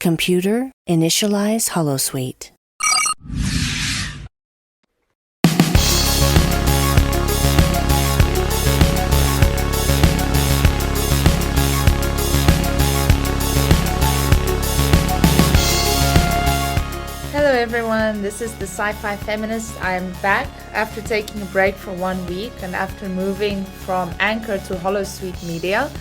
Computer, initialize holosuite. Hello everyone, this is the Sci-Fi Feminist. I'm back after taking a break for 1 week and after moving from Anchor to Holosuite Media.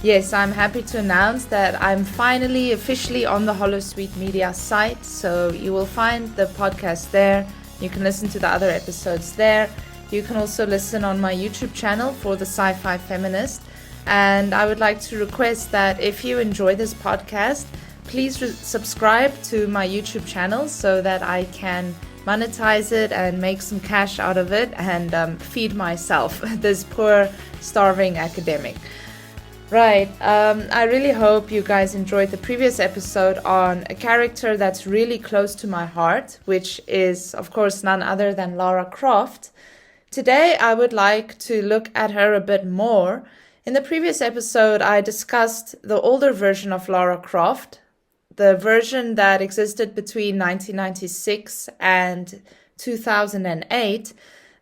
Yes, I'm happy to announce that I'm finally officially on the Holosuite Media site, so you will find the podcast there. You can listen to the other episodes there. You can also listen on my YouTube channel for the Sci-Fi Feminist. And I would like to request that if you enjoy this podcast, please subscribe to my YouTube channel so that I can monetize it and make some cash out of it and feed myself, this poor starving academic. Right, I really hope you guys enjoyed the previous episode on a character that's really close to my heart, which is, of course, none other than Lara Croft. Today, I would like to look at her a bit more. In the previous episode, I discussed the older version of Lara Croft, the version that existed between 1996 and 2008.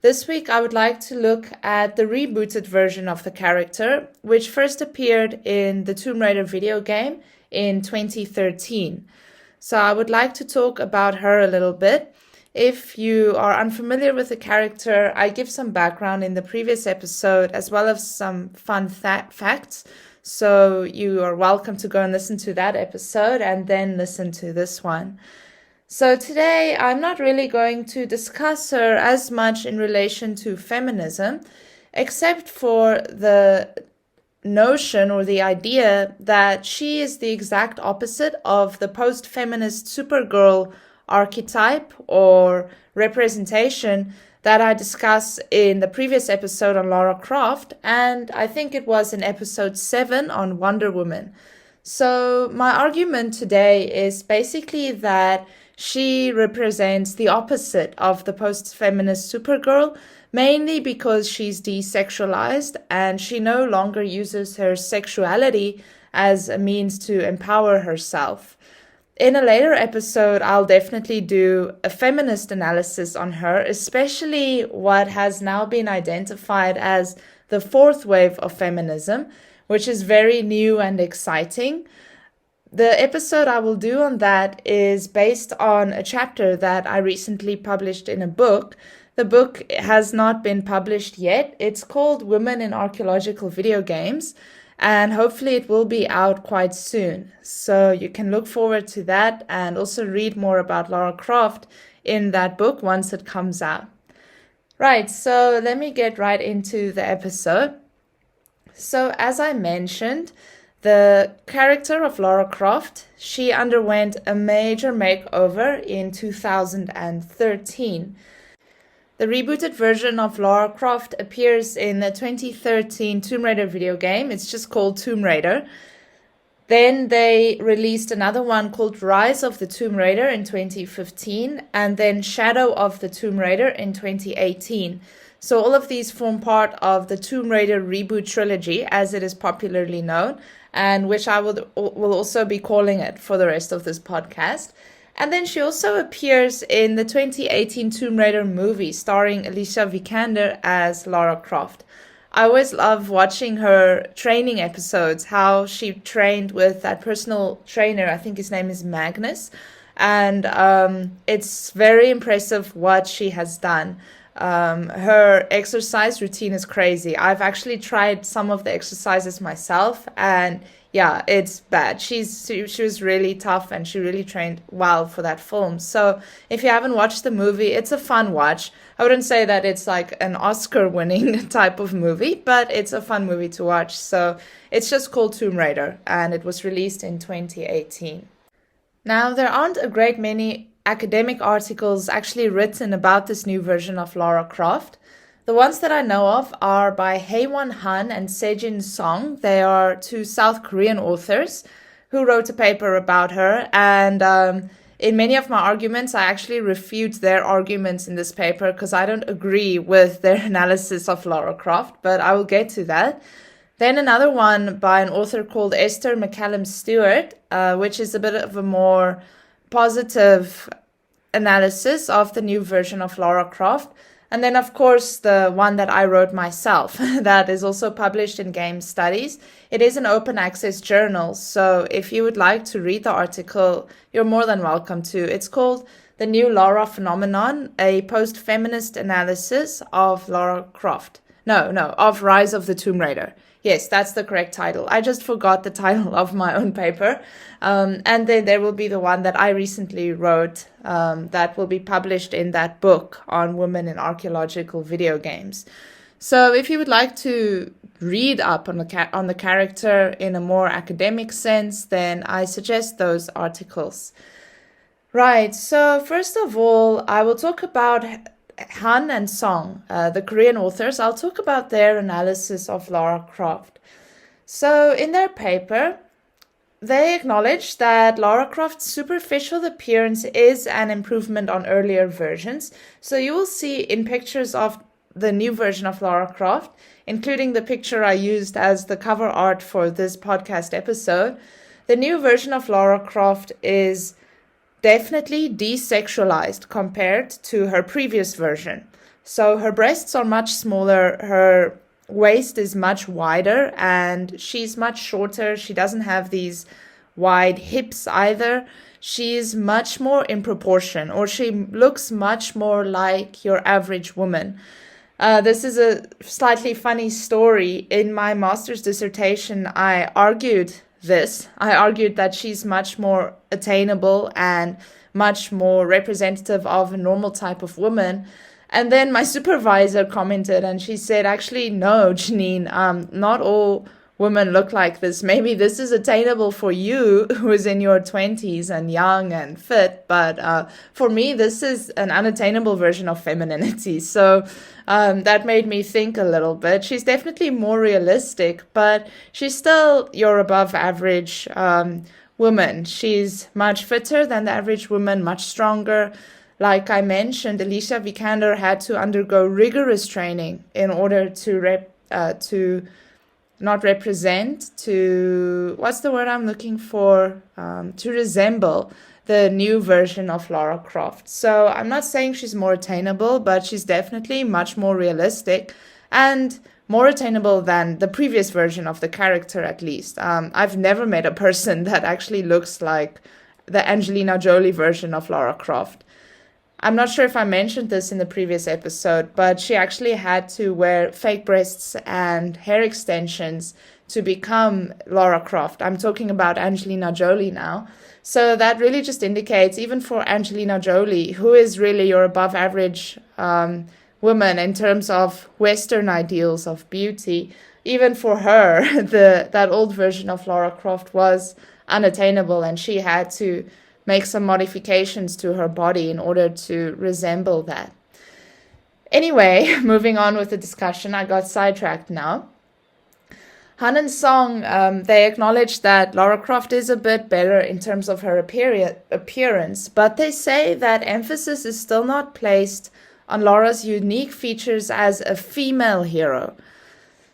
This week, I would like to look at the rebooted version of the character, which first appeared in the Tomb Raider video game in 2013. So I would like to talk about her a little bit. If you are unfamiliar with the character, I give some background in the previous episode as well as some fun facts. So you are welcome to go and listen to that episode and then listen to this one. So today I'm not really going to discuss her as much in relation to feminism, except for the notion or the idea that she is the exact opposite of the post-feminist Supergirl archetype or representation that I discussed in the previous episode on Lara Croft, and I think it was in episode 7 on Wonder Woman. So my argument today is basically that she represents the opposite of the post-feminist Supergirl, mainly because she's desexualized and she no longer uses her sexuality as a means to empower herself. In a later episode, I'll definitely do a feminist analysis on her, especially what has now been identified as the fourth wave of feminism, which is very new and exciting. The episode I will do on that is based on a chapter that I recently published in a book. The book has not been published yet. It's called Women in Archaeological Video Games, and hopefully it will be out quite soon. So you can look forward to that and also read more about Lara Croft in that book once it comes out. Right, so let me get right into the episode. So as I mentioned, the character of Lara Croft, she underwent a major makeover in 2013. The rebooted version of Lara Croft appears in the 2013 Tomb Raider video game. It's just called Tomb Raider. Then they released another one called Rise of the Tomb Raider in 2015, and then Shadow of the Tomb Raider in 2018. So all of these form part of the Tomb Raider reboot trilogy, as it is popularly known, and which I will also be calling it for the rest of this podcast. And then she also appears in the 2018 Tomb Raider movie starring Alicia Vikander as Lara Croft. I always love watching her training episodes, how she trained with that personal trainer, I think his name is Magnus, and it's very impressive what she has done. Her exercise routine is crazy. I've actually tried some of the exercises myself, and yeah, it's bad. She was really tough and she really trained well for that film. So if you haven't watched the movie, it's a fun watch. I wouldn't say that it's like an Oscar-winning type of movie, but it's a fun movie to watch. So it's just called Tomb Raider, and it was released in 2018. Now, there aren't a great many academic articles actually written about this new version of Lara Croft. The ones that I know of are by Haewon Han and Sejin Song. They are two South Korean authors who wrote a paper about her. And in many of my arguments, I actually refute their arguments in this paper because I don't agree with their analysis of Lara Croft, but I will get to that. Then another one by an author called Esther McCallum Stewart, which is a bit of a more positive analysis of the new version of Lara Croft. And then, of course, the one that I wrote myself that is also published in Game Studies. It is an open access journal, so if you would like to read the article, you're more than welcome to. It's called The New Lara Phenomenon, a post-feminist analysis of Lara Croft. Of Rise of the Tomb Raider. Yes, that's the correct title. I just forgot the title of my own paper. And then there will be the one that I recently wrote that will be published in that book on women in archaeological video games. So if you would like to read up on the character in a more academic sense, then I suggest those articles. Right, so first of all, I will talk about Han and Song, the Korean authors. I'll talk about their analysis of Lara Croft. So in their paper, they acknowledge that Lara Croft's superficial appearance is an improvement on earlier versions. So you will see in pictures of the new version of Lara Croft, including the picture I used as the cover art for this podcast episode, the new version of Lara Croft is definitely desexualized compared to her previous version. So her breasts are much smaller, her waist is much wider, and she's much shorter. She doesn't have these wide hips either. She's much more in proportion, or she looks much more like your average woman. This is a slightly funny story. In my master's dissertation, I argued that she's much more attainable and much more representative of a normal type of woman. And then my supervisor commented and she said, actually, no, Janine, not all women look like this. Maybe this is attainable for you who is in your 20s and young and fit. But for me, this is an unattainable version of femininity. So that made me think a little bit. She's definitely more realistic, but she's still your above average woman. She's much fitter than the average woman, much stronger. Like I mentioned, Alicia Vikander had to undergo rigorous training in order to resemble the new version of Lara Croft. So I'm not saying she's more attainable, but she's definitely much more realistic and more attainable than the previous version of the character, at least. I've never met a person that actually looks like the Angelina Jolie version of Lara Croft. I'm not sure if I mentioned this in the previous episode, but she actually had to wear fake breasts and hair extensions to become Lara Croft. I'm talking about Angelina Jolie now. So that really just indicates, even for Angelina Jolie, who is really your above average woman in terms of Western ideals of beauty, even for her, that old version of Lara Croft was unattainable, and she had to make some modifications to her body in order to resemble that. Anyway, moving on with the discussion, I got sidetracked now. Han and Song, they acknowledge that Lara Croft is a bit better in terms of her appearance, but they say that emphasis is still not placed on Lara's unique features as a female hero.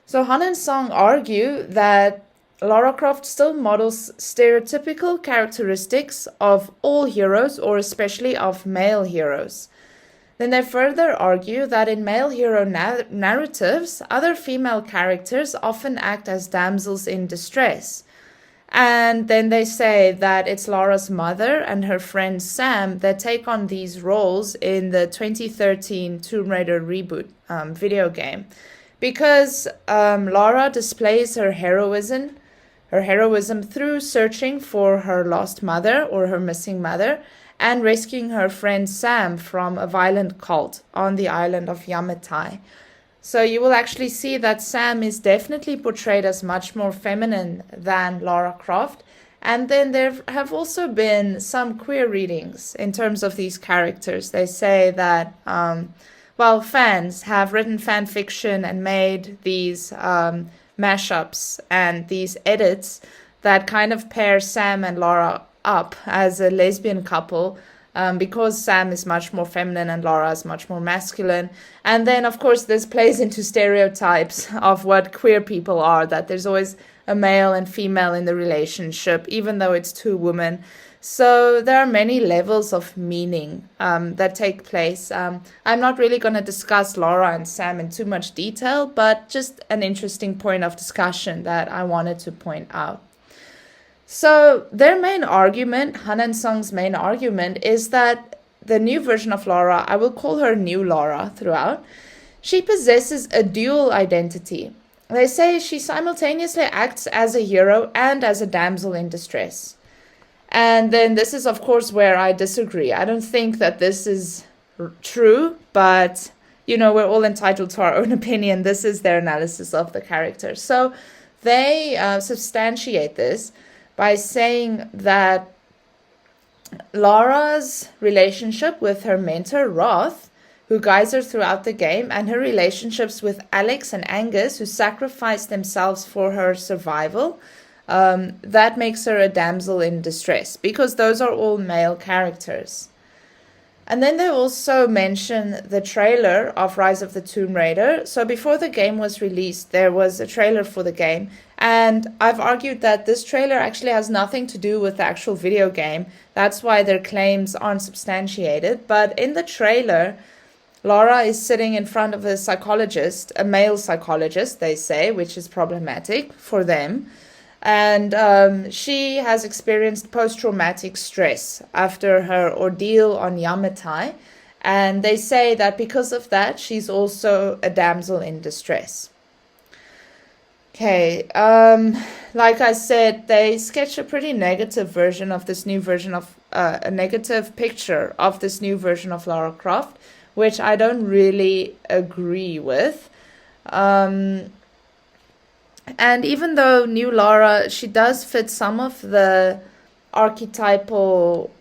So Han and Song argue that Lara Croft still models stereotypical characteristics of all heroes, or especially of male heroes. Then they further argue that in male hero narratives, other female characters often act as damsels in distress. And then they say that it's Lara's mother and her friend Sam that take on these roles in the 2013 Tomb Raider reboot video game. Because Lara displays her heroism through searching for her lost mother or her missing mother and rescuing her friend Sam from a violent cult on the island of Yamatai. So you will actually see that Sam is definitely portrayed as much more feminine than Lara Croft. And then there have also been some queer readings in terms of these characters. They say that, fans have written fan fiction and made these mashups and these edits that kind of pair Sam and Lara up as a lesbian couple because Sam is much more feminine and Lara is much more masculine. And then, of course, this plays into stereotypes of what queer people are, that there's always a male and female in the relationship, even though it's two women. So there are many levels of meaning that take place. I'm not really going to discuss Lara and Sam in too much detail, but just an interesting point of discussion that I wanted to point out. So their main argument, Han and Sung's main argument, is that the new version of Lara, I will call her New Lara throughout, she possesses a dual identity. They say she simultaneously acts as a hero and as a damsel in distress. And then this is, of course, where I disagree. I don't think that this is true, but, we're all entitled to our own opinion. This is their analysis of the character. So they substantiate this by saying that Lara's relationship with her mentor, Roth, who guides her throughout the game, and her relationships with Alex and Angus, who sacrificed themselves for her survival, that makes her a damsel in distress, because those are all male characters. And then they also mention the trailer of Rise of the Tomb Raider. So before the game was released, there was a trailer for the game. And I've argued that this trailer actually has nothing to do with the actual video game. That's why their claims aren't substantiated. But in the trailer, Lara is sitting in front of a psychologist, a male psychologist, they say, which is problematic for them. And she has experienced post-traumatic stress after her ordeal on Yamatai. And they say that because of that, she's also a damsel in distress. Okay, like I said, they sketch a pretty negative version of this new version of, a negative picture of this new version of Lara Croft, which I don't really agree with. And even though New Lara, she does fit some of the archetypal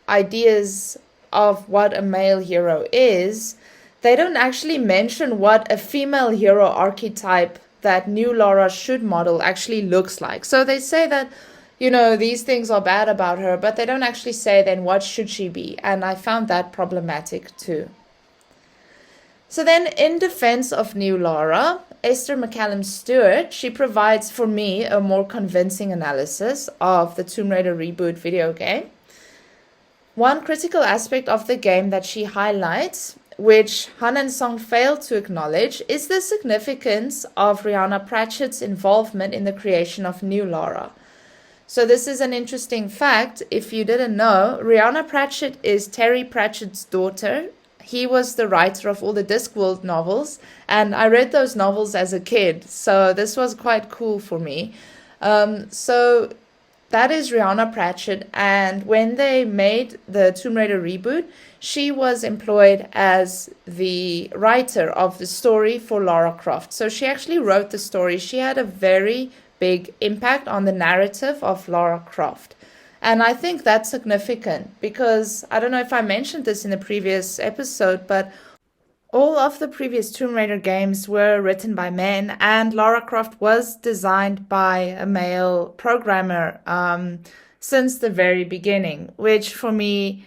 ideas of what a male hero is, they don't actually mention what a female hero archetype that New Lara should model actually looks like. So they say that, these things are bad about her, but they don't actually say then what should she be. And I found that problematic too. So then, in defense of New Lara, Esther McCallum Stewart, she provides for me a more convincing analysis of the Tomb Raider reboot video game. One critical aspect of the game that she highlights, which Han and Song failed to acknowledge, is the significance of Rihanna Pratchett's involvement in the creation of New Lara. So this is an interesting fact. If you didn't know, Rihanna Pratchett is Terry Pratchett's daughter. He was the writer of all the Discworld novels, and I read those novels as a kid, so this was quite cool for me. So that is Rihanna Pratchett, and when they made the Tomb Raider reboot, she was employed as the writer of the story for Lara Croft. So she actually wrote the story. She had a very big impact on the narrative of Lara Croft. And I think that's significant because I don't know if I mentioned this in the previous episode, but all of the previous Tomb Raider games were written by men, and Lara Croft was designed by a male programmer since the very beginning, which for me,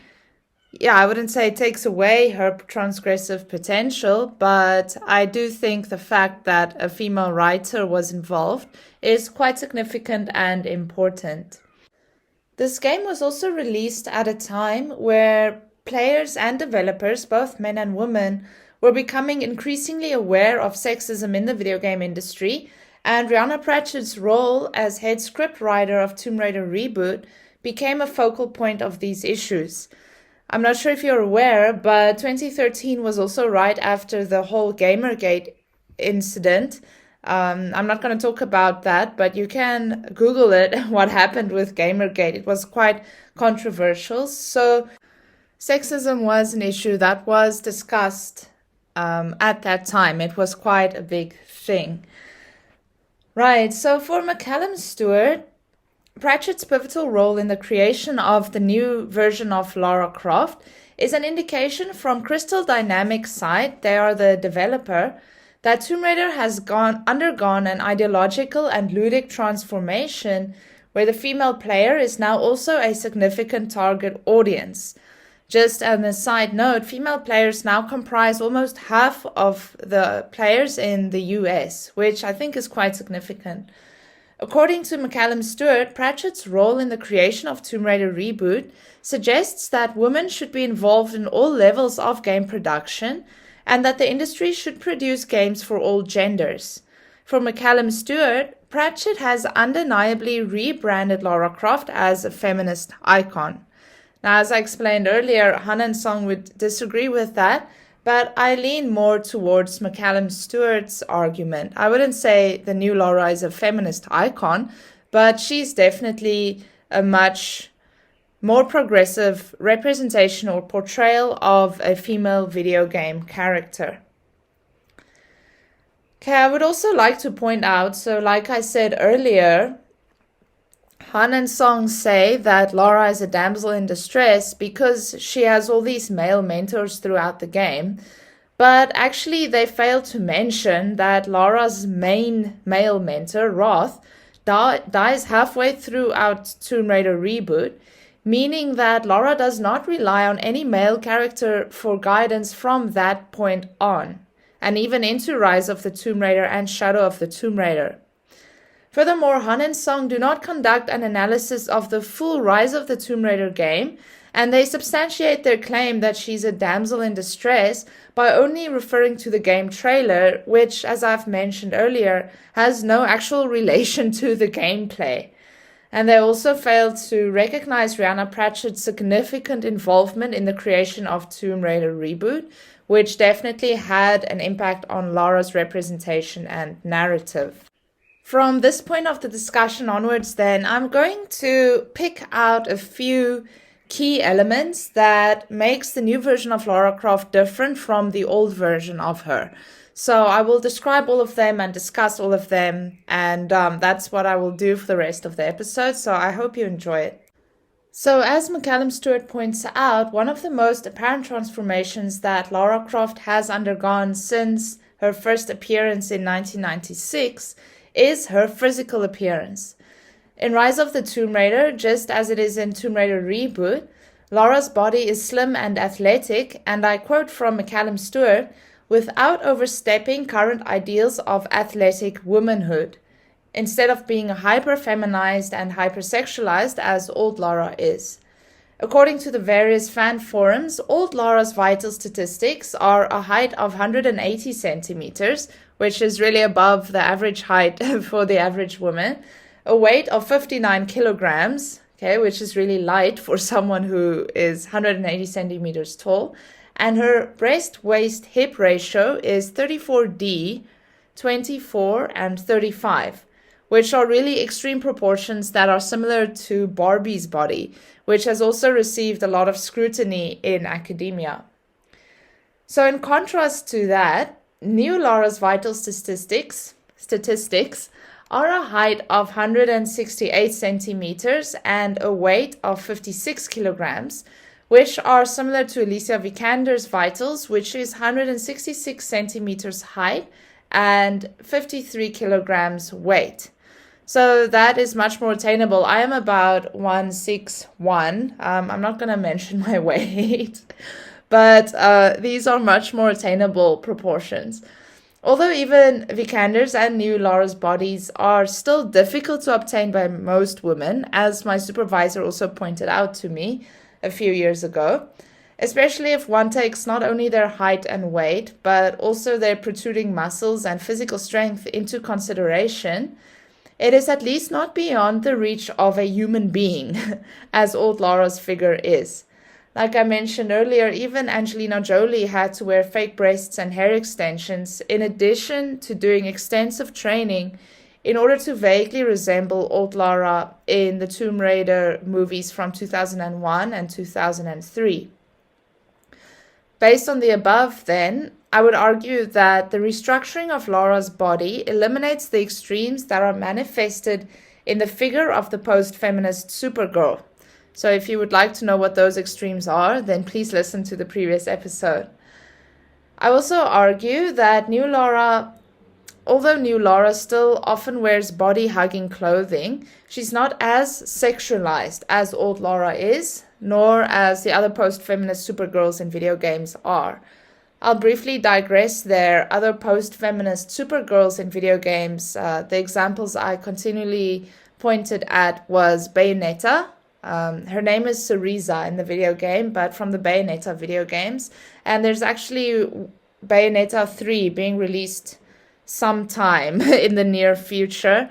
I wouldn't say it takes away her transgressive potential, but I do think the fact that a female writer was involved is quite significant and important. This game was also released at a time where players and developers, both men and women, were becoming increasingly aware of sexism in the video game industry, and Rihanna Pratchett's role as head scriptwriter of Tomb Raider Reboot became a focal point of these issues. I'm not sure if you're aware, but 2013 was also right after the whole Gamergate incident. I'm not going to talk about that, but you can Google it, what happened with Gamergate. It was quite controversial. So sexism was an issue that was discussed at that time. It was quite a big thing. Right, so for McCallum Stewart, Pratchett's pivotal role in the creation of the new version of Lara Croft is an indication from Crystal Dynamics' side, they are the developer, that Tomb Raider has undergone an ideological and ludic transformation where the female player is now also a significant target audience. Just on a side note, female players now comprise almost half of the players in the US, which I think is quite significant. According to McCallum Stewart, Pratchett's role in the creation of Tomb Raider Reboot suggests that women should be involved in all levels of game production and that the industry should produce games for all genders. For McCallum Stewart, Pratchett has undeniably rebranded Lara Croft as a feminist icon. Now, as I explained earlier, Han and Song would disagree with that, but I lean more towards McCallum Stewart's argument. I wouldn't say the new Lara is a feminist icon, but she's definitely a much more progressive representation or portrayal of a female video game character. Okay, I would also like to point out, so like I said earlier, Han and Song say that Lara is a damsel in distress because she has all these male mentors throughout the game, but actually they fail to mention that Lara's main male mentor, Roth, dies halfway throughout Tomb Raider Reboot, meaning that Lara does not rely on any male character for guidance from that point on, and even into Rise of the Tomb Raider and Shadow of the Tomb Raider. Furthermore, Han and Song do not conduct an analysis of the full Rise of the Tomb Raider game, and they substantiate their claim that she's a damsel in distress by only referring to the game trailer, which, as I've mentioned earlier, has no actual relation to the gameplay. And they also fail to recognize Rhianna Pratchett's significant involvement in the creation of Tomb Raider Reboot, which definitely had an impact on Lara's representation and narrative. From this point of the discussion onwards, then, I'm going to pick out a few key elements that makes the new version of Lara Croft different from the old version of her. So I will describe all of them and discuss all of them, and that's what I will do for the rest of the episode, so I hope you enjoy it. So as McCallum Stewart points out, one of the most apparent transformations that Lara Croft has undergone since her first appearance in 1996 is her physical appearance. In Rise of the Tomb Raider, just as it is in Tomb Raider Reboot, Lara's body is slim and athletic, and I quote from McCallum Stewart, without overstepping current ideals of athletic womanhood, instead of being hyper-feminized and hypersexualized as old Lara is. According to the various fan forums, old Lara's vital statistics are a height of 180 centimeters, which is really above the average height for the average woman, a weight of 59 kilograms, okay, which is really light for someone who is 180 centimeters tall, and her breast-waist-hip ratio is 34D, 24, and 35, which are really extreme proportions that are similar to Barbie's body, which has also received a lot of scrutiny in academia. So in contrast to that, new Lara's vital statistics are a height of 168 centimeters and a weight of 56 kilograms, which are similar to Alicia Vikander's vitals, which is 166 centimeters height and 53 kilograms weight. So that is much more attainable. I am about 161. I'm not going to mention my weight, but these are much more attainable proportions. Although even Vikander's and new Lara's bodies are still difficult to obtain by most women, as my supervisor also pointed out to me a few years ago, especially if one takes not only their height and weight, but also their protruding muscles and physical strength into consideration, it is at least not beyond the reach of a human being, as old Lara's figure is. Like I mentioned earlier, even Angelina Jolie had to wear fake breasts and hair extensions in addition to doing extensive training in order to vaguely resemble old Lara in the Tomb Raider movies from 2001 and 2003. Based on the above, then, I would argue that the restructuring of Lara's body eliminates the extremes that are manifested in the figure of the post-feminist Supergirl. So if you would like to know what those extremes are, then please listen to the previous episode. I also argue that although new Lara still often wears body-hugging clothing, she's not as sexualized as old Lara is, nor as the other post-feminist supergirls in video games are. I'll briefly digress there. Other post-feminist supergirls in video games, the examples I continually pointed at was Bayonetta. Her name is Cereza in the video game, but from the Bayonetta video games. And there's actually Bayonetta 3 being released sometime in the near future,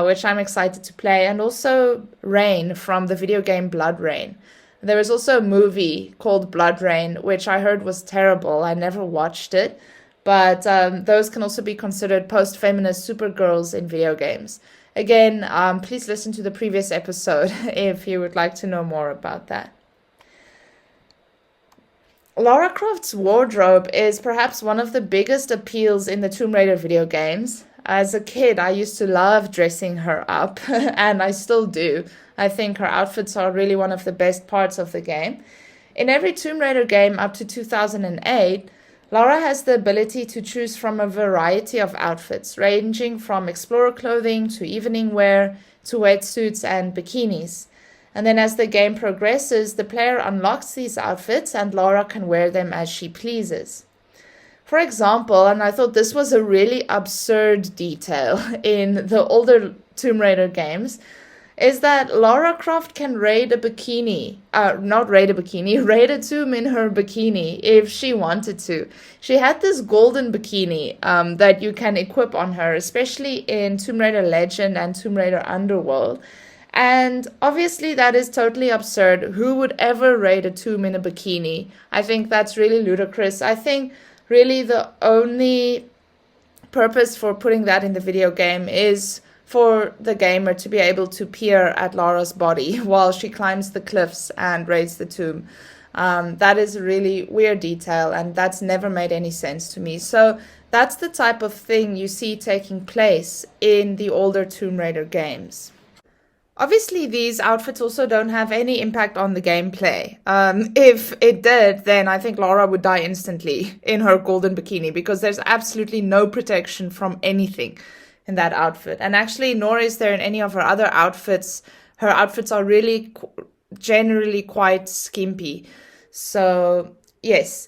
which I'm excited to play. And also Rain from the video game Blood Rain. There was also a movie called Blood Rain, which I heard was terrible. I never watched it. But those can also be considered post-feminist supergirls in video games. Again, please listen to the previous episode if you would like to know more about that. Lara Croft's wardrobe is perhaps one of the biggest appeals in the Tomb Raider video games. As a kid, I used to love dressing her up, and I still do. I think her outfits are really one of the best parts of the game. In every Tomb Raider game up to 2008, Lara has the ability to choose from a variety of outfits, ranging from explorer clothing to evening wear to wetsuits and bikinis. And then as the game progresses, the player unlocks these outfits and Lara can wear them as she pleases. For example, and I thought this was a really absurd detail in the older Tomb Raider games, is that Lara Croft can raid a tomb in her bikini if she wanted to. She had this golden bikini that you can equip on her, especially in Tomb Raider Legend and Tomb Raider Underworld. And obviously that is totally absurd. Who would ever raid a tomb in a bikini? I think that's really ludicrous. I think really the only purpose for putting that in the video game is for the gamer to be able to peer at Lara's body while she climbs the cliffs and raids the tomb. That is a really weird detail, and that's never made any sense to me. So that's the type of thing you see taking place in the older Tomb Raider games. Obviously, these outfits also don't have any impact on the gameplay. If it did, then I think Lara would die instantly in her golden bikini because there's absolutely no protection from anything in that outfit. And actually, nor is there in any of her other outfits. Her outfits are really generally quite skimpy. So, yes.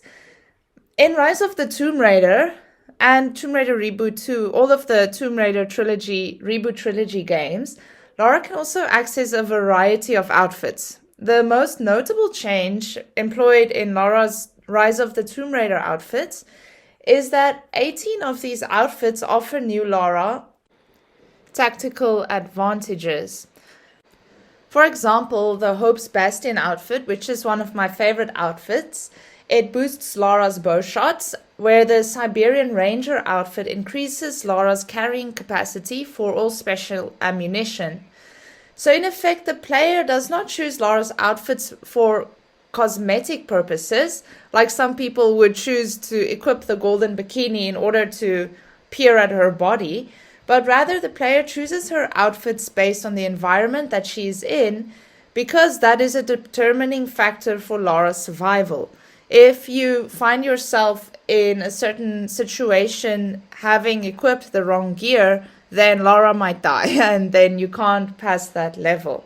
In Rise of the Tomb Raider and Tomb Raider Reboot 2, all of the Tomb Raider reboot trilogy games, Lara can also access a variety of outfits. The most notable change employed in Lara's Rise of the Tomb Raider outfits is that 18 of these outfits offer new Lara tactical advantages. For example, the Hope's Bastion outfit, which is one of my favorite outfits, it boosts Lara's bow shots, where the Siberian Ranger outfit increases Lara's carrying capacity for all special ammunition. So in effect, the player does not choose Lara's outfits for cosmetic purposes, like some people would choose to equip the golden bikini in order to peer at her body, but rather the player chooses her outfits based on the environment that she is in, because that is a determining factor for Lara's survival. If you find yourself in a certain situation having equipped the wrong gear, then Lara might die, and then you can't pass that level.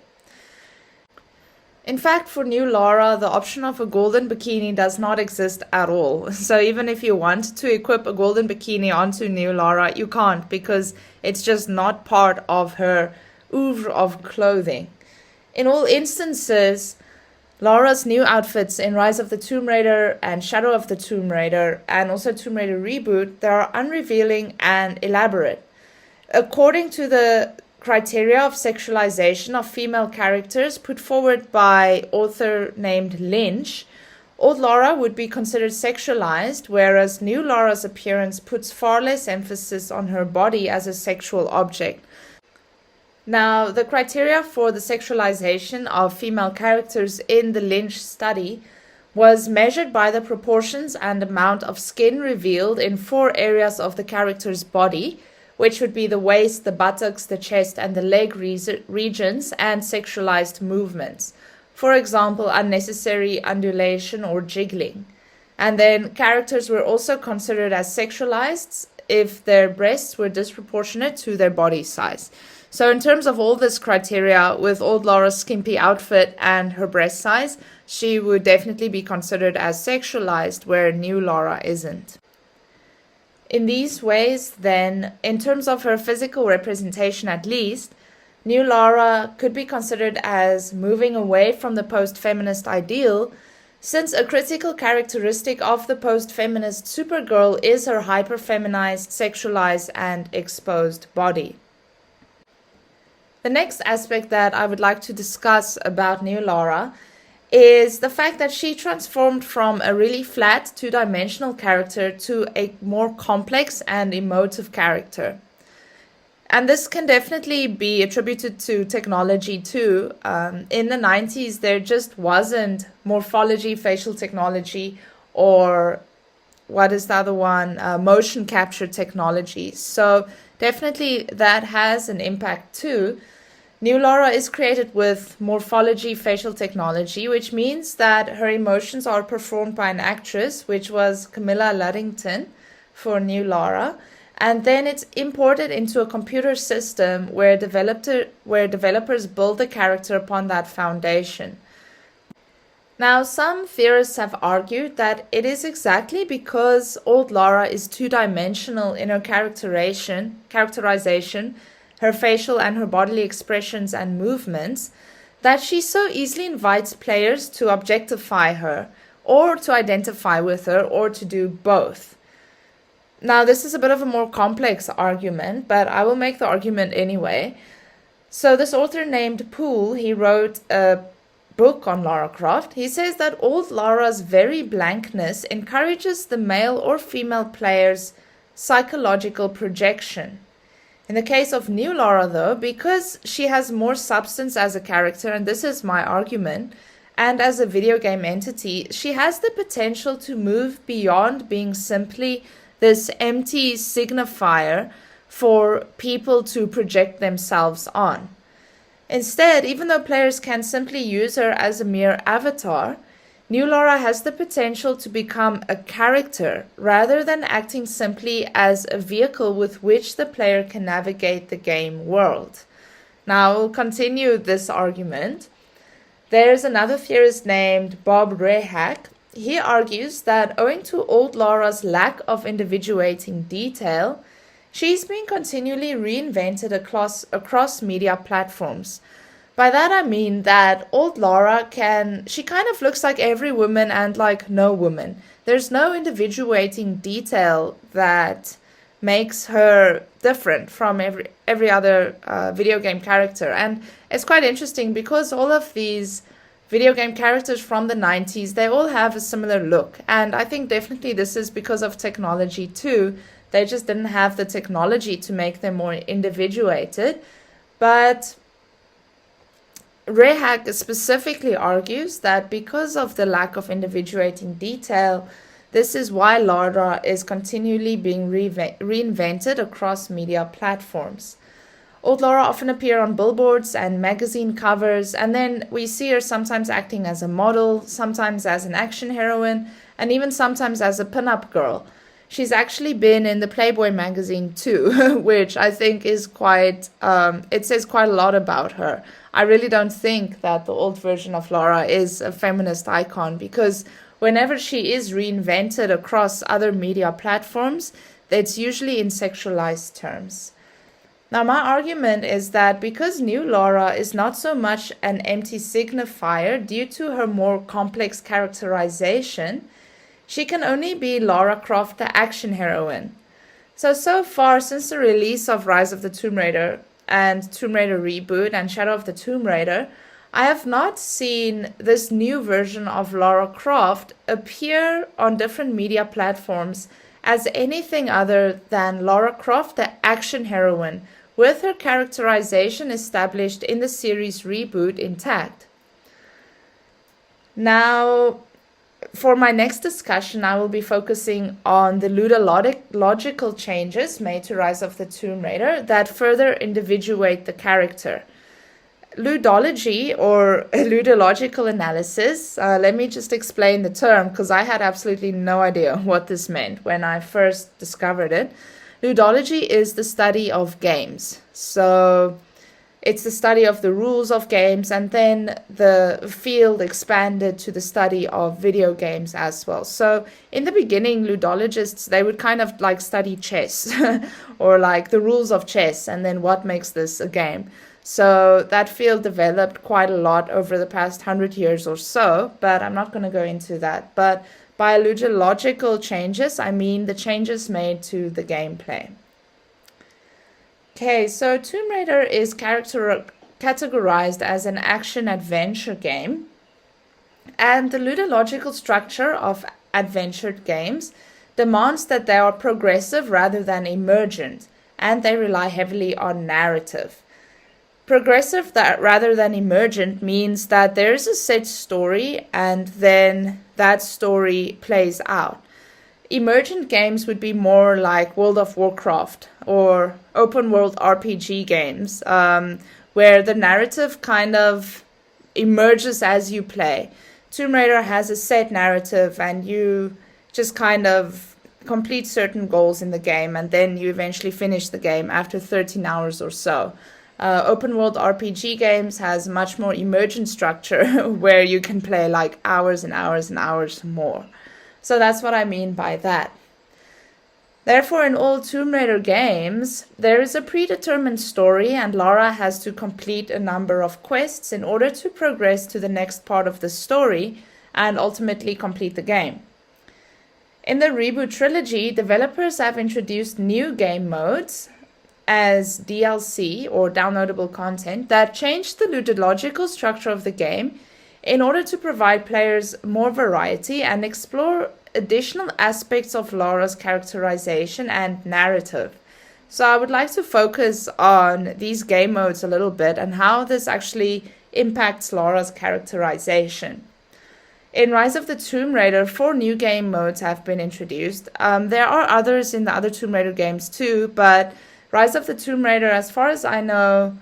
In fact, for new Lara, the option of a golden bikini does not exist at all. So even if you want to equip a golden bikini onto new Lara, you can't, because it's just not part of her oeuvre of clothing. In all instances, Lara's new outfits in Rise of the Tomb Raider and Shadow of the Tomb Raider, and also Tomb Raider Reboot, they are unrevealing and elaborate. According to the criteria of sexualization of female characters put forward by author named Lynch, old Lara would be considered sexualized, whereas new Lara's appearance puts far less emphasis on her body as a sexual object. Now, the criteria for the sexualization of female characters in the Lynch study was measured by the proportions and amount of skin revealed in 4 areas of the character's body, which would be the waist, the buttocks, the chest, and the leg regions, and sexualized movements. For example, unnecessary undulation or jiggling. And then characters were also considered as sexualized if their breasts were disproportionate to their body size. So in terms of all this criteria, with old Lara's skimpy outfit and her breast size, she would definitely be considered as sexualized, where new Lara isn't. In these ways, then, in terms of her physical representation at least, new Lara could be considered as moving away from the post-feminist ideal, since a critical characteristic of the post-feminist Supergirl is her hyper-feminized, sexualized, and exposed body. The next aspect that I would like to discuss about new Lara is the fact that she transformed from a really flat, two-dimensional character to a more complex and emotive character. And this can definitely be attributed to technology too. In the 90s, there just wasn't morphology, facial technology, or what is the other one? Motion capture technology. So definitely that has an impact too. New Lara is created with morphology, facial technology, which means that her emotions are performed by an actress, which was Camilla Luddington for New Lara. And then it's imported into a computer system where developers build the character upon that foundation. Now, some theorists have argued that it is exactly because old Lara is two-dimensional in her characterization, her facial and her bodily expressions and movements, that she so easily invites players to objectify her, or to identify with her, or to do both. Now, this is a bit of a more complex argument, but I will make the argument anyway. So this author named Poole, he wrote a book on Lara Croft. He says that old Lara's very blankness encourages the male or female player's psychological projection. In the case of new Lara, though, because she has more substance as a character, and this is my argument, and as a video game entity, she has the potential to move beyond being simply this empty signifier for people to project themselves on. Instead, even though players can simply use her as a mere avatar, new Lara has the potential to become a character rather than acting simply as a vehicle with which the player can navigate the game world. Now, I will continue this argument. There's another theorist named Bob Rehak. He argues that owing to old Lara's lack of individuating detail, she's been continually reinvented across media platforms. By that I mean that old Lara she kind of looks like every woman and like no woman. There's no individuating detail that makes her different from every other video game character. And it's quite interesting because all of these video game characters from the 90s, they all have a similar look. And I think definitely this is because of technology too. They just didn't have the technology to make them more individuated. But Rehak specifically argues that because of the lack of individuating detail, this is why Lara is continually being reinvented across media platforms. Old Lara often appear on billboards and magazine covers, and then we see her sometimes acting as a model, sometimes as an action heroine, and even sometimes as a pin-up girl. She's actually been in the Playboy magazine too, which I think is it says quite a lot about her. I really don't think that the old version of Lara is a feminist icon, because whenever she is reinvented across other media platforms, it's usually in sexualized terms. Now, my argument is that because new Lara is not so much an empty signifier due to her more complex characterization, she can only be Lara Croft, the action heroine. So far, since the release of Rise of the Tomb Raider and Tomb Raider Reboot and Shadow of the Tomb Raider, I have not seen this new version of Lara Croft appear on different media platforms as anything other than Lara Croft, the action heroine, with her characterization established in the series Reboot intact. Now, for my next discussion, I will be focusing on the ludological changes made to Rise of the Tomb Raider that further individuate the character. Ludology, or ludological analysis, let me just explain the term because I had absolutely no idea what this meant when I first discovered it. Ludology is the study of games. So It's the study of the rules of games, and then the field expanded to the study of video games as well. So in the beginning, ludologists, they would kind of like study chess or like the rules of chess and then what makes this a game. So that field developed quite a lot over the past 100 years or so, but I'm not going to go into that. But by ludological changes, I mean the changes made to the gameplay. Okay, so Tomb Raider is categorized as an action-adventure game, and the ludological structure of adventure games demands that they are progressive rather than emergent, and they rely heavily on narrative. Progressive rather than emergent means that there is a set story and then that story plays out. Emergent games would be more like World of Warcraft or open world RPG games, where the narrative kind of emerges as you play. Tomb Raider has a set narrative and you just kind of complete certain goals in the game and then you eventually finish the game after 13 hours or so. Open world RPG games has much more emergent structure where you can play like hours and hours and hours more. So that's what I mean by that. Therefore, in all Tomb Raider games, there is a predetermined story and Lara has to complete a number of quests in order to progress to the next part of the story and ultimately complete the game. In the reboot trilogy, developers have introduced new game modes as DLC or downloadable content that changed the ludological structure of the game in order to provide players more variety and explore additional aspects of Lara's characterization and narrative. So I would like to focus on these game modes a little bit and how this actually impacts Lara's characterization. In Rise of the Tomb Raider, 4 new game modes have been introduced. There are others in the other Tomb Raider games too, but Rise of the Tomb Raider, as far as I know,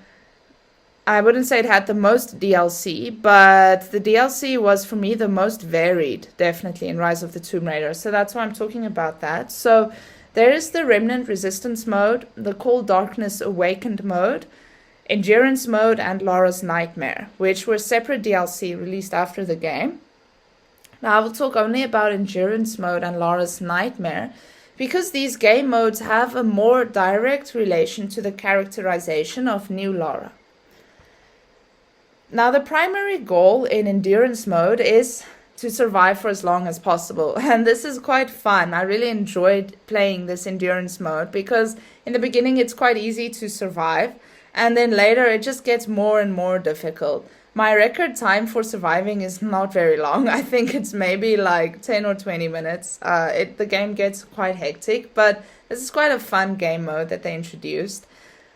I wouldn't say it had the most DLC, but the DLC was for me the most varied, definitely, in Rise of the Tomb Raider. So that's why I'm talking about that. So there is the Remnant Resistance mode, the Cold Darkness Awakened mode, Endurance mode, and Lara's Nightmare, which were separate DLC released after the game. Now I will talk only about Endurance mode and Lara's Nightmare, because these game modes have a more direct relation to the characterization of new Lara. Now, the primary goal in Endurance mode is to survive for as long as possible, and this is quite fun. I really enjoyed playing this Endurance mode because in the beginning it's quite easy to survive, and then later it just gets more and more difficult. My record time for surviving is not very long. I think it's maybe like 10 or 20 minutes. The game gets quite hectic, but this is quite a fun game mode that they introduced.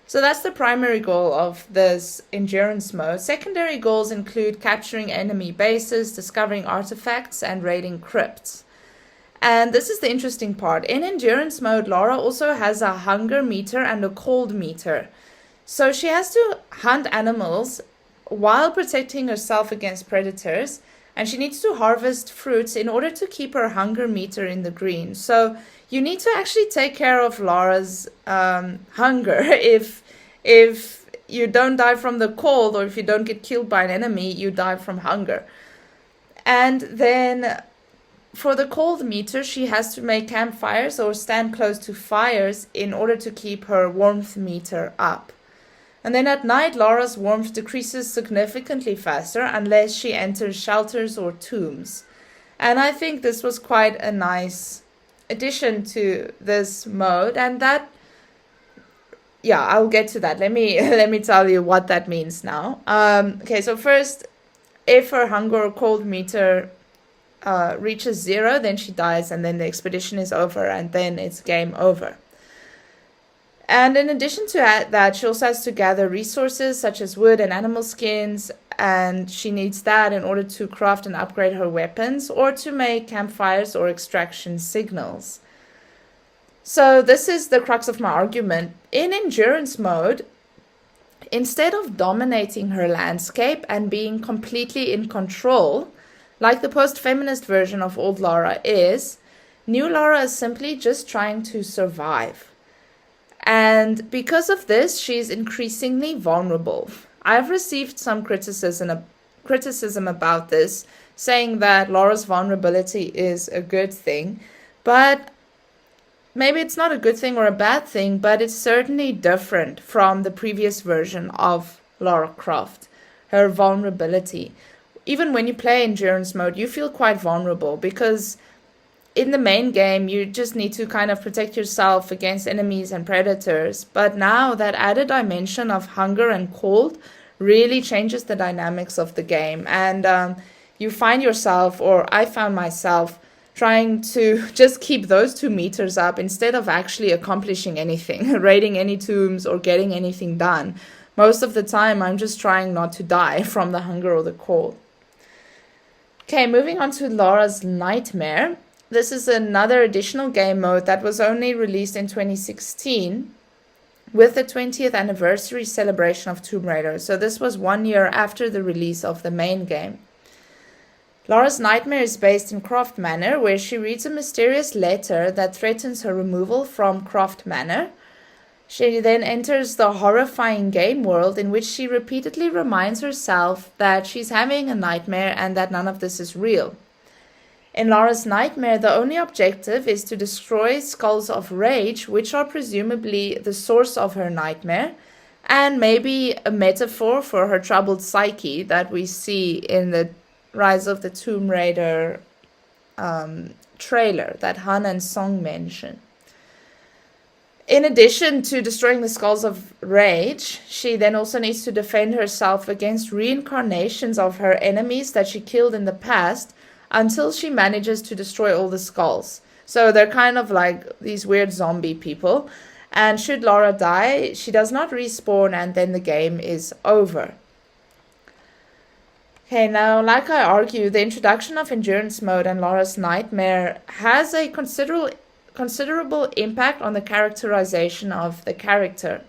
So that's the primary goal of this Endurance mode. Secondary goals include capturing enemy bases, discovering artifacts, and raiding crypts. And this is the interesting part. In Endurance mode, Lara also has a hunger meter and a cold meter. So she has to hunt animals while protecting herself against predators, and she needs to harvest fruits in order to keep her hunger meter in the green. So you need to actually take care of Lara's hunger. If you don't die from the cold, or if you don't get killed by an enemy, you die from hunger. And then for the cold meter, she has to make campfires or stand close to fires in order to keep her warmth meter up. And then at night, Lara's warmth decreases significantly faster unless she enters shelters or tombs. And I think this was quite a nice addition to this mode, and that, yeah, I'll get to that. Let me tell you what that means now. Okay, so first, if her hunger or cold meter reaches 0, then she dies, and then the expedition is over, and then it's game over. And in addition to that, she also has to gather resources such as wood and animal skins, and she needs that in order to craft and upgrade her weapons or to make campfires or extraction signals. So this is the crux of my argument. In Endurance mode, instead of dominating her landscape and being completely in control, like the post-feminist version of old Lara is, new Lara is simply just trying to survive. And because of this, she's increasingly vulnerable. I've received some criticism about this, saying that Lara's vulnerability is a good thing, but maybe it's not a good thing or a bad thing, but it's certainly different from the previous version of Lara Croft, her vulnerability. Even when you play endurance mode, you feel quite vulnerable because in the main game, you just need to kind of protect yourself against enemies and predators. But now that added dimension of hunger and cold really changes the dynamics of the game. And you find yourself, or I found myself, trying to just keep those 2 meters up instead of actually accomplishing anything, raiding any tombs or getting anything done. Most of the time, I'm just trying not to die from the hunger or the cold. Okay, moving on to Lara's Nightmare. This is another additional game mode that was only released in 2016 with the 20th anniversary celebration of Tomb Raider. So this was 1 year after the release of the main game. Lara's Nightmare is based in Croft Manor, where she reads a mysterious letter that threatens her removal from Croft Manor. She then enters the horrifying game world in which she repeatedly reminds herself that she's having a nightmare and that none of this is real. In Lara's Nightmare, the only objective is to destroy skulls of rage, which are presumably the source of her nightmare, and maybe a metaphor for her troubled psyche that we see in the Rise of the Tomb Raider trailer that Han and Song mention. In addition to destroying the skulls of rage, she then also needs to defend herself against reincarnations of her enemies that she killed in the past, until she manages to destroy all the skulls. So they're kind of like these weird zombie people. And should Lara die, she does not respawn and then the game is over. Okay, now, like I argue, the introduction of endurance mode and Lara's Nightmare has a considerable impact on the characterization of the character.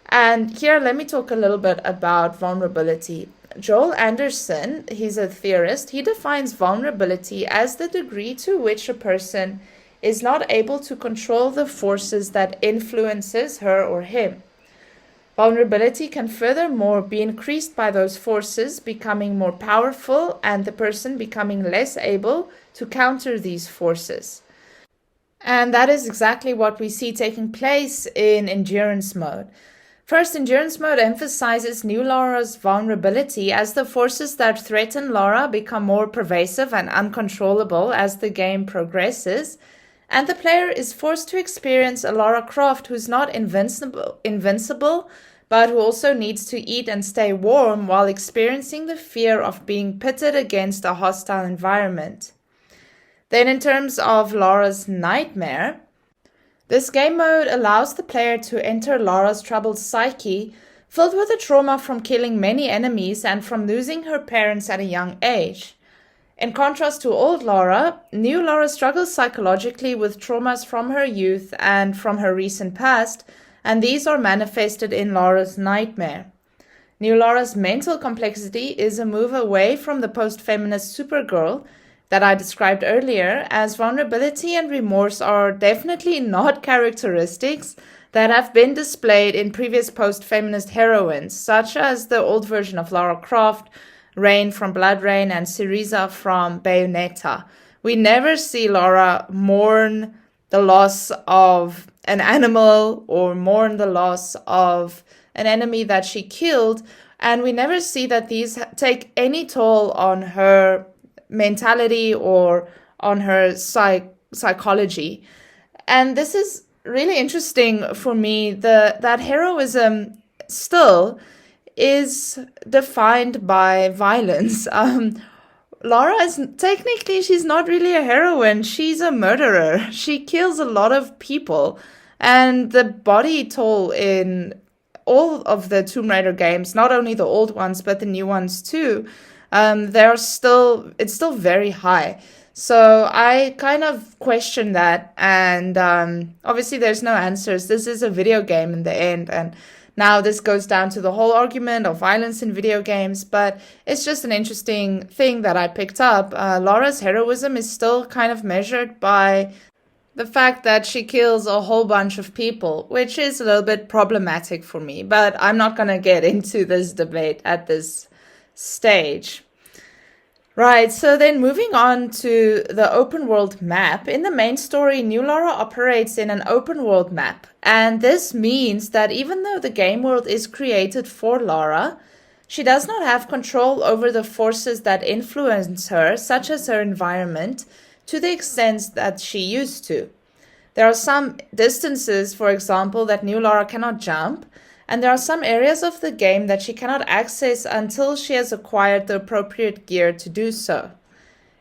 And here, let me talk a little bit about vulnerability. Joel Anderson, he's a theorist, he defines vulnerability as the degree to which a person is not able to control the forces that influences her or him. Vulnerability can furthermore be increased by those forces becoming more powerful and the person becoming less able to counter these forces. And that is exactly what we see taking place in endurance mode. First, endurance mode emphasizes new Lara's vulnerability as the forces that threaten Lara become more pervasive and uncontrollable as the game progresses, and the player is forced to experience a Lara Croft who's not invincible, but who also needs to eat and stay warm while experiencing the fear of being pitted against a hostile environment. Then in terms of Lara's Nightmare, this game mode allows the player to enter Lara's troubled psyche, filled with the trauma from killing many enemies and from losing her parents at a young age. In contrast to old Lara, new Lara struggles psychologically with traumas from her youth and from her recent past, and these are manifested in Lara's Nightmare. New Lara's mental complexity is a move away from the post-feminist Supergirl that I described earlier, as vulnerability and remorse are definitely not characteristics that have been displayed in previous post-feminist heroines, such as the old version of Lara Croft, Rain from Blood Rain, and Syriza from Bayonetta. We never see Lara mourn the loss of an animal or mourn the loss of an enemy that she killed, and we never see that these take any toll on her mentality or on her psychology. And this is really interesting for me. That heroism still is defined by violence. Lara is technically, she's not really a heroine. She's a murderer. She kills a lot of people. And the body toll in all of the Tomb Raider games, not only the old ones, but the new ones too, it's still very high. So I kind of question that, and obviously there's no answers. This is a video game in the end, and now this goes down to the whole argument of violence in video games, but it's just an interesting thing that I picked up. Lara's heroism is still kind of measured by the fact that she kills a whole bunch of people, which is a little bit problematic for me, but I'm not going to get into this debate at this stage. Right, so then moving on to the open world map. In the main story, New Lara operates in an open world map, and this means that even though the game world is created for Lara, she does not have control over the forces that influence her, such as her environment, to the extent that she used to. There are some distances, for example, that New Lara cannot jump, and there are some areas of the game that she cannot access until she has acquired the appropriate gear to do so.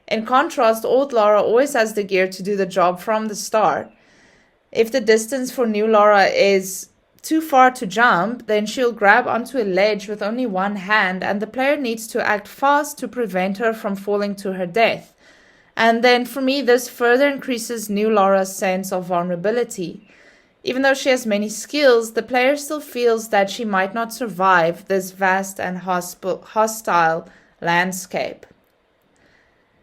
In contrast, old Lara always has the gear to do the job from the start. If the distance for New Lara is too far to jump, then she'll grab onto a ledge with only one hand, and the player needs to act fast to prevent her from falling to her death. And then for me, this further increases New Lara's sense of vulnerability. Even though she has many skills, the player still feels that she might not survive this vast and hostile landscape.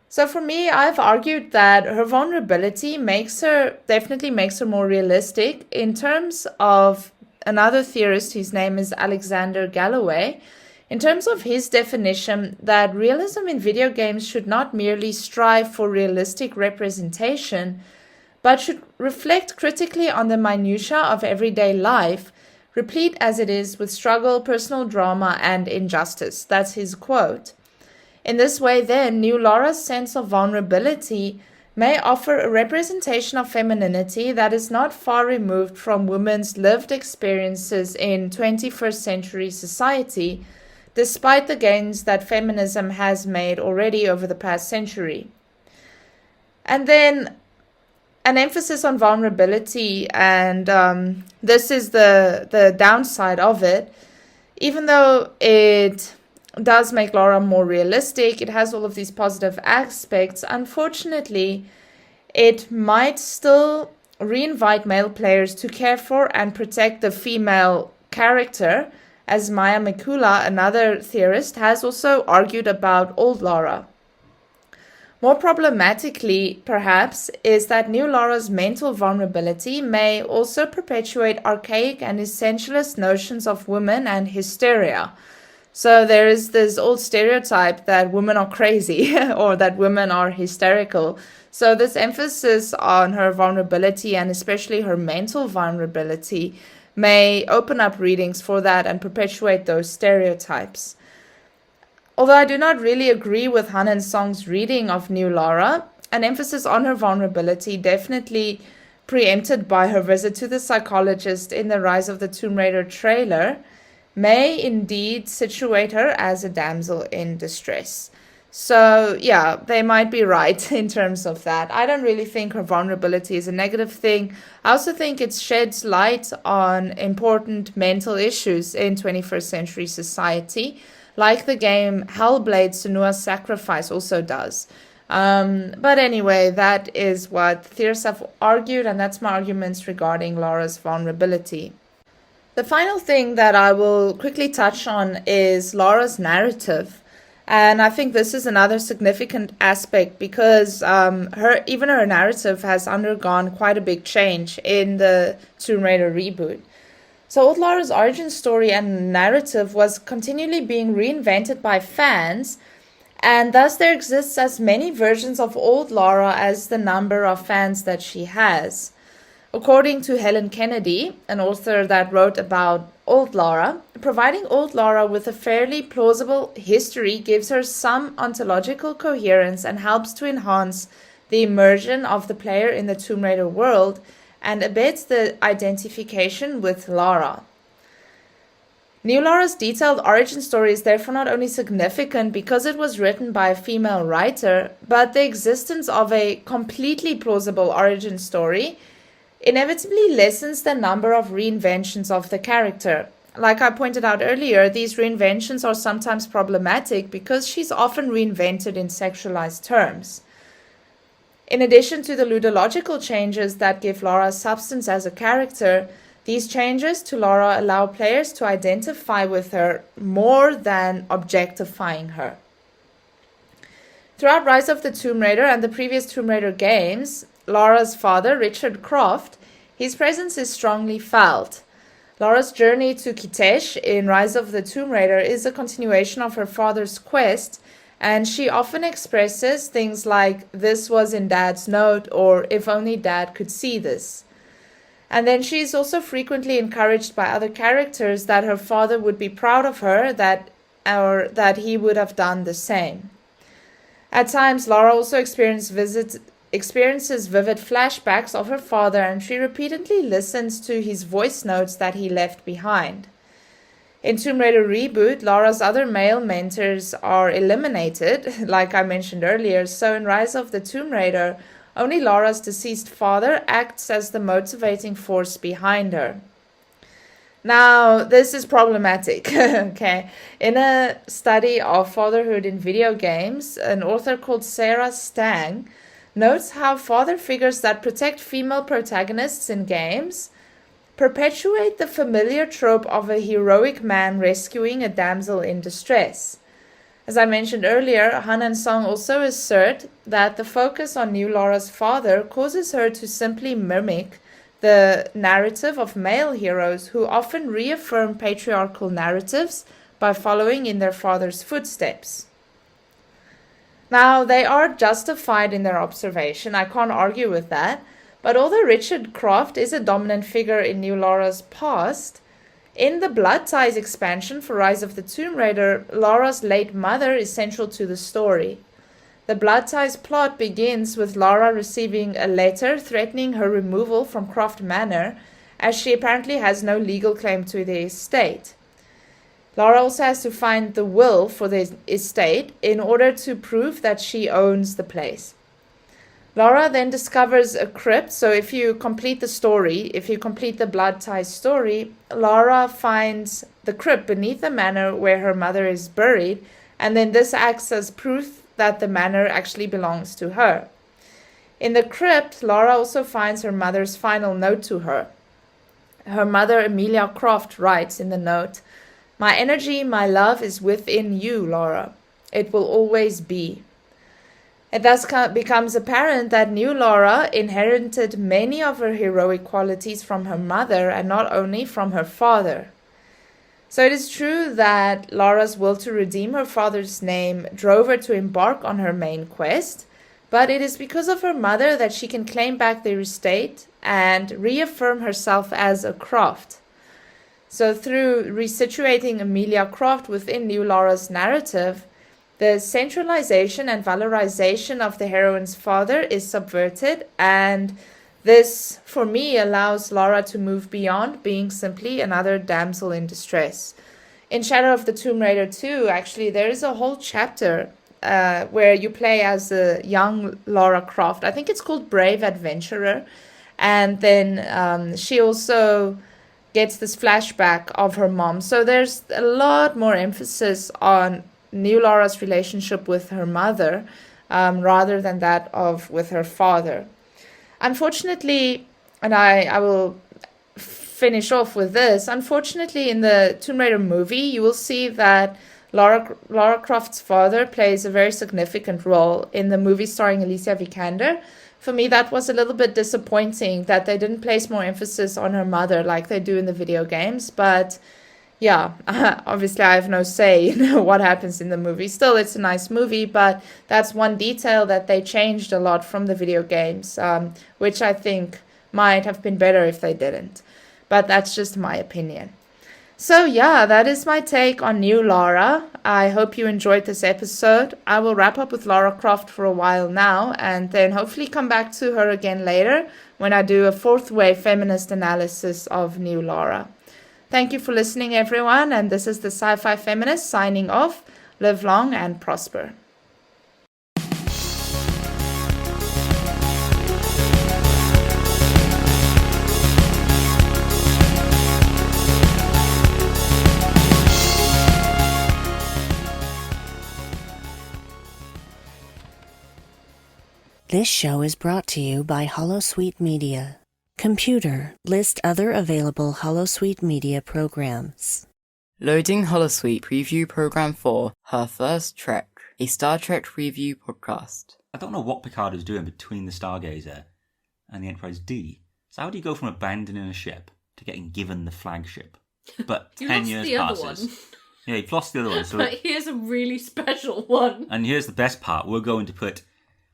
So for me, I've argued that her vulnerability definitely makes her more realistic. In terms of another theorist, whose name is Alexander Galloway, in terms of his definition that realism in video games should not merely strive for realistic representation, but should reflect critically on the minutiae of everyday life, replete as it is with struggle, personal drama, and injustice. That's his quote. In this way, then, New Lara's sense of vulnerability may offer a representation of femininity that is not far removed from women's lived experiences in 21st century society, despite the gains that feminism has made already over the past century. And then an emphasis on vulnerability, and this is the downside of it. Even though it does make Lara more realistic, it has all of these positive aspects, unfortunately, it might still reinvite male players to care for and protect the female character, as Maya Mikula, another theorist, has also argued about old Lara. More problematically, perhaps, is that New Lara's mental vulnerability may also perpetuate archaic and essentialist notions of women and hysteria. So there is this old stereotype that women are crazy or that women are hysterical. So this emphasis on her vulnerability, and especially her mental vulnerability, may open up readings for that and perpetuate those stereotypes. Although I do not really agree with Hanan Song's reading of New Lara, an emphasis on her vulnerability, definitely preempted by her visit to the psychologist in the Rise of the Tomb Raider trailer, may indeed situate her as a damsel in distress. So yeah, they might be right in terms of that. I don't really think her vulnerability is a negative thing. I also think it sheds light on important mental issues in 21st century society, like the game Hellblade: Senua's Sacrifice also does. But anyway, that is what theorists have argued, and that's my arguments regarding Lara's vulnerability. The final thing that I will quickly touch on is Lara's narrative. And I think this is another significant aspect because her narrative has undergone quite a big change in the Tomb Raider reboot. So old Lara's origin story and narrative was continually being reinvented by fans, and thus there exists as many versions of old Lara as the number of fans that she has. According to Helen Kennedy, an author that wrote about old Lara, providing old Lara with a fairly plausible history gives her some ontological coherence and helps to enhance the immersion of the player in the Tomb Raider world, and abets the identification with Lara. New Lara's detailed origin story is therefore not only significant because it was written by a female writer, but the existence of a completely plausible origin story inevitably lessens the number of reinventions of the character. Like I pointed out earlier, these reinventions are sometimes problematic because she's often reinvented in sexualized terms. In addition to the ludological changes that give Lara substance as a character, these changes to Lara allow players to identify with her more than objectifying her. Throughout Rise of the Tomb Raider and the previous Tomb Raider games, Lara's father, Richard Croft, his presence is strongly felt. Lara's journey to Kitesh in Rise of the Tomb Raider is a continuation of her father's quest, and she often expresses things like, "This was in Dad's note," or "If only Dad could see this." And then she is also frequently encouraged by other characters that her father would be proud of her, or that he would have done the same. At times, Lara also experiences vivid flashbacks of her father, and she repeatedly listens to his voice notes that he left behind. In Tomb Raider Reboot, Lara's other male mentors are eliminated, like I mentioned earlier, so in Rise of the Tomb Raider, only Lara's deceased father acts as the motivating force behind her. Now, this is problematic, okay? In a study of fatherhood in video games, an author called Sarah Stang notes how father figures that protect female protagonists in games perpetuate the familiar trope of a heroic man rescuing a damsel in distress. As I mentioned earlier, Han and Song also assert that the focus on new Lara's father causes her to simply mimic the narrative of male heroes who often reaffirm patriarchal narratives by following in their father's footsteps. Now, they are justified in their observation, I can't argue with that, but although Richard Croft is a dominant figure in New Lara's past, in the Blood Ties expansion for Rise of the Tomb Raider, Lara's late mother is central to the story. The Blood Ties plot begins with Lara receiving a letter threatening her removal from Croft Manor, as she apparently has no legal claim to the estate. Lara also has to find the will for the estate in order to prove that she owns the place. Lara then discovers a crypt, so if you complete the Blood Ties story, Lara finds the crypt beneath the manor where her mother is buried, and then this acts as proof that the manor actually belongs to her. In the crypt, Lara also finds her mother's final note to her. Her mother, Emilia Croft, writes in the note, "My energy, my love is within you, Lara. It will always be." It thus becomes apparent that new Lara inherited many of her heroic qualities from her mother and not only from her father. So it is true that Lara's will to redeem her father's name drove her to embark on her main quest, but it is because of her mother that she can claim back their estate and reaffirm herself as a Croft. So through resituating Emilia Croft within new Lara's narrative, the centralization and valorization of the heroine's father is subverted, and this, for me, allows Lara to move beyond being simply another damsel in distress. In Shadow of the Tomb Raider 2, actually, there is a whole chapter where you play as a young Lara Croft. I think it's called Brave Adventurer. And then she also gets this flashback of her mom. So there's a lot more emphasis on new Lara's relationship with her mother rather than that of with her father. Unfortunately, and I will finish off with this, unfortunately in the Tomb Raider movie, you will see that Lara Croft's father plays a very significant role in the movie starring Alicia Vikander. For me, that was a little bit disappointing that they didn't place more emphasis on her mother like they do in the video games, but yeah, obviously I have no say in what happens in the movie. Still, it's a nice movie, but that's one detail that they changed a lot from the video games, which I think might have been better if they didn't. But that's just my opinion. So yeah, that is my take on new Lara. I hope you enjoyed this episode. I will wrap up with Lara Croft for a while now, and then hopefully come back to her again later when I do a fourth wave feminist analysis of new Lara. Thank you for listening, everyone, and this is the Sci-Fi Feminist signing off. Live long and prosper. This show is brought to you by Holosuite Media. Computer, list other available Holosuite Media programs. Loading Holosuite Preview Program 4, Her First Trek, a Star Trek review podcast. I don't know what Picard was doing between the Stargazer and the Enterprise D. So how do you go from abandoning a ship to getting given the flagship? But 10 years passes. Yeah, you've lost the other one. So but here's a really special one. And here's the best part. We're going to put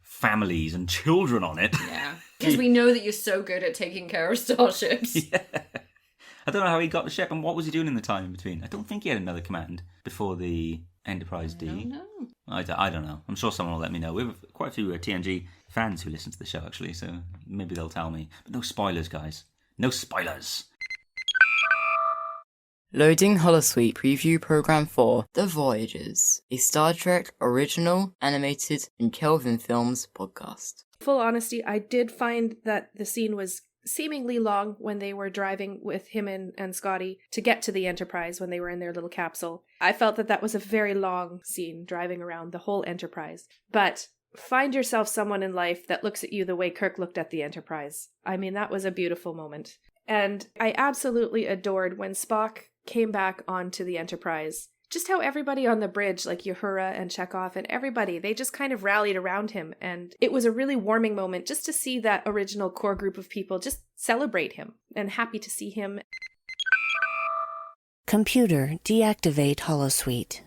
families and children on it. Yeah. Because we know that you're so good at taking care of starships. Yeah. I don't know how he got the ship and what was he doing in the time in between. I don't think he had another command before the Enterprise D. I don't know. I don't know. I'm sure someone will let me know. We have quite a few TNG fans who listen to the show, actually, so maybe they'll tell me. But no spoilers, guys. No spoilers. Loading Holosuite preview program for The Voyagers, a Star Trek original, animated, and Kelvin Films podcast. Full honesty, I did find that the scene was seemingly long when they were driving with him and Scotty to get to the Enterprise when they were in their little capsule. I felt that was a very long scene driving around the whole Enterprise. But find yourself someone in life that looks at you the way Kirk looked at the Enterprise. I mean, that was a beautiful moment. And I absolutely adored when Spock came back onto the Enterprise. Just how everybody on the bridge, like Uhura and Chekhov and everybody, they just kind of rallied around him. And it was a really warming moment just to see that original core group of people just celebrate him and happy to see him. Computer, deactivate Holosuite.